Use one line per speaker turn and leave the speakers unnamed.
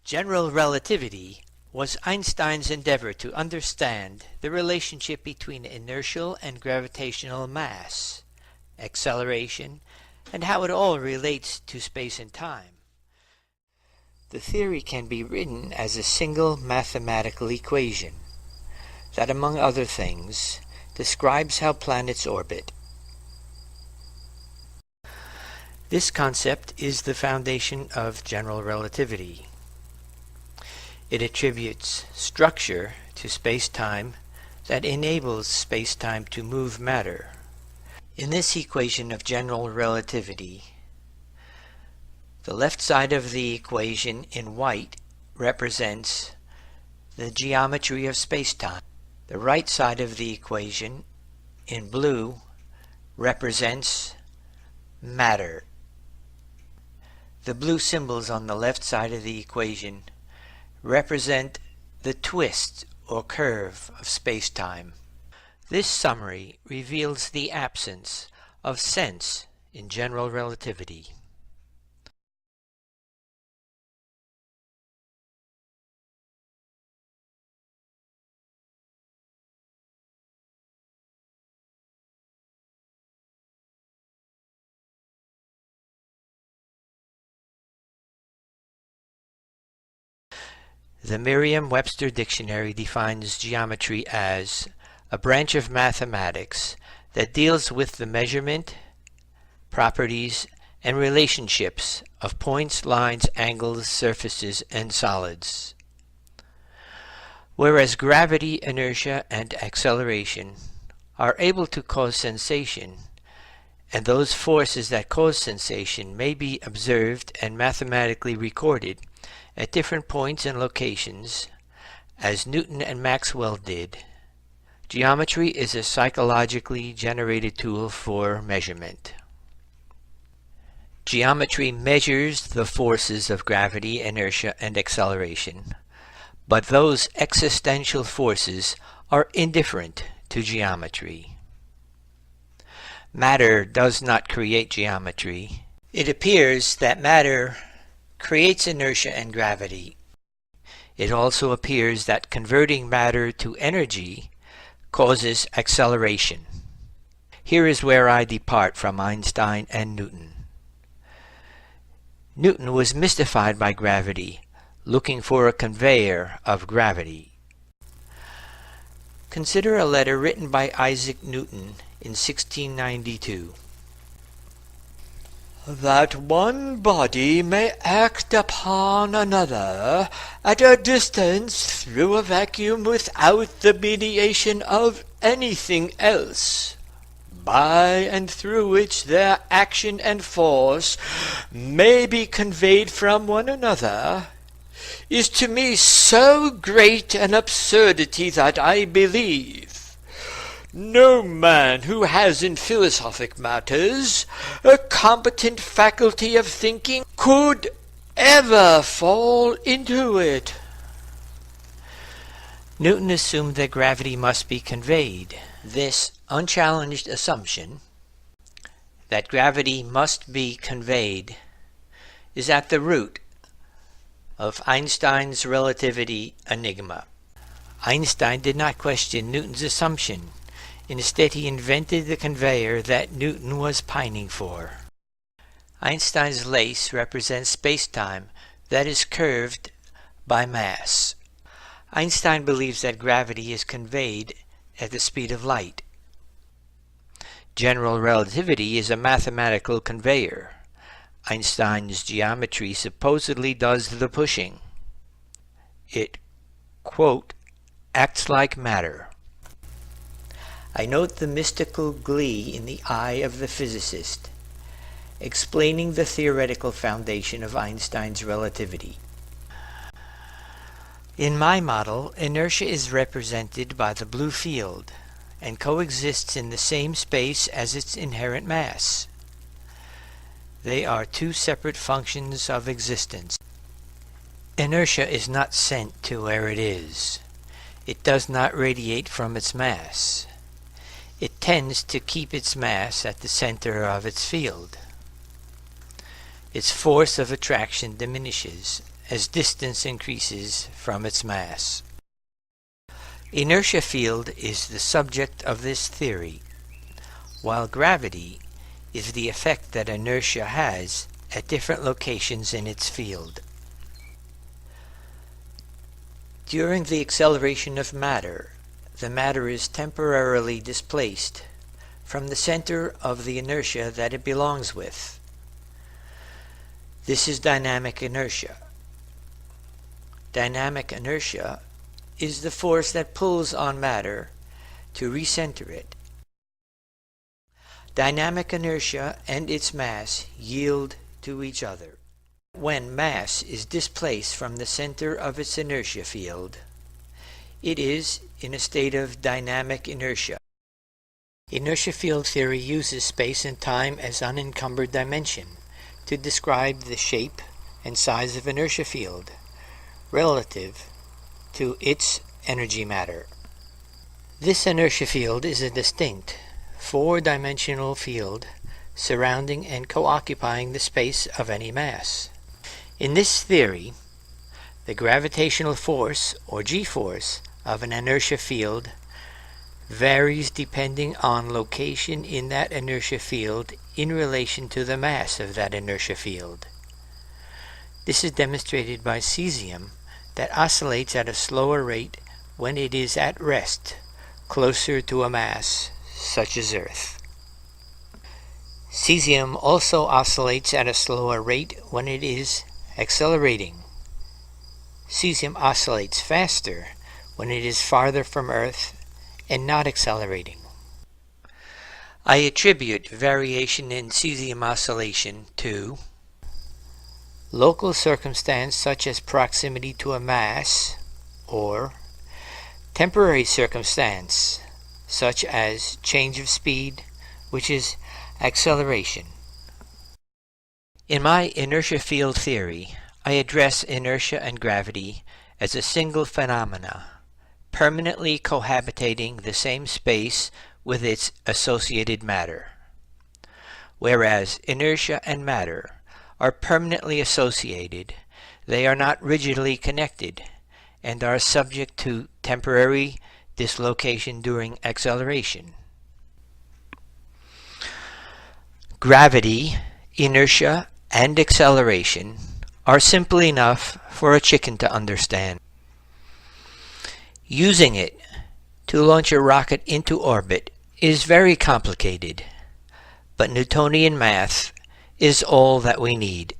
General relativity was Einstein's endeavor to understand the relationship between inertial and gravitational mass, acceleration, and how it all relates to space and time. The theory can be written as a single mathematical equation that, among other things, describes how planets orbit. This concept is the foundation of general relativity. It attributes structure to space-time that enables space-time to move matter. In this equation of general relativity, the left side of the equation in white represents the geometry of space-time. The right side of the equation in blue represents matter. The blue symbols on the left side of the equation represent the twist or curve of space-time. This summary reveals the absence of sense in general relativity. The Merriam-Webster Dictionary defines geometry as a branch of mathematics that deals with the measurement, properties, and relationships of points, lines, angles, surfaces, and solids. Whereas gravity, inertia, and acceleration are able to cause sensation, and those forces that cause sensation may be observed and mathematically recorded at different points and locations, as Newton and Maxwell did, geometry is a psychologically generated tool for measurement. Geometry measures the forces of gravity, inertia, and acceleration, but those existential forces are indifferent to geometry. Matter does not create geometry. It appears that matter creates inertia and gravity. It also appears that converting matter to energy causes acceleration. Here is where I depart from Einstein and Newton. Newton was mystified by gravity, looking for a conveyor of gravity. Consider a letter written by Isaac Newton in 1692. That one body may act upon another at a distance through a vacuum without the mediation of anything else, by and through which their action and force may be conveyed from one another, is to me so great an absurdity that I believe no man who has in philosophic matters a competent faculty of thinking could ever fall into it. Newton assumed that gravity must be conveyed. This unchallenged assumption that gravity must be conveyed is at the root of Einstein's relativity enigma. Einstein did not question Newton's assumption. Instead, he invented the conveyor that Newton was pining for. Einstein's lace represents space-time that is curved by mass. Einstein believes that gravity is conveyed at the speed of light. General relativity is a mathematical conveyor. Einstein's geometry supposedly does the pushing. It, quote, acts like matter. I note the mystical glee in the eye of the physicist, explaining the theoretical foundation of Einstein's relativity. In my model, inertia is represented by the blue field and coexists in the same space as its inherent mass. They are two separate functions of existence. Inertia is not sent to where it is. It does not radiate from its mass. It tends to keep its mass at the center of its field. Its force of attraction diminishes as distance increases from its mass. Inertia field is the subject of this theory, while gravity is the effect that inertia has at different locations in its field. During the acceleration of matter, the matter is temporarily displaced from the center of the inertia that it belongs with. This is dynamic inertia. Dynamic inertia is the force that pulls on matter to recenter it. Dynamic inertia and its mass yield to each other. When mass is displaced from the center of its inertia field, it is in a state of dynamic inertia. Inertia field theory uses space and time as unencumbered dimension to describe the shape and size of inertia field relative to its energy matter. This inertia field is a distinct four-dimensional field surrounding and co-occupying the space of any mass. In this theory, the gravitational force, or g-force, of an inertia field varies depending on location in that inertia field in relation to the mass of that inertia field. This is demonstrated by cesium that oscillates at a slower rate when it is at rest, closer to a mass such as Earth. Cesium also oscillates at a slower rate when it is accelerating. Cesium oscillates faster when it is farther from Earth and not accelerating. I attribute variation in cesium oscillation to local circumstance such as proximity to a mass, or temporary circumstance such as change of speed, which is acceleration. In my inertia field theory, I address inertia and gravity as a single phenomena, permanently cohabitating the same space with its associated matter, whereas inertia and matter are permanently associated. They are not rigidly connected and are subject to temporary dislocation during acceleration. Gravity, inertia, and acceleration are simple enough for a chicken to understand. Using it to launch a rocket into orbit is very complicated, but Newtonian math is all that we need.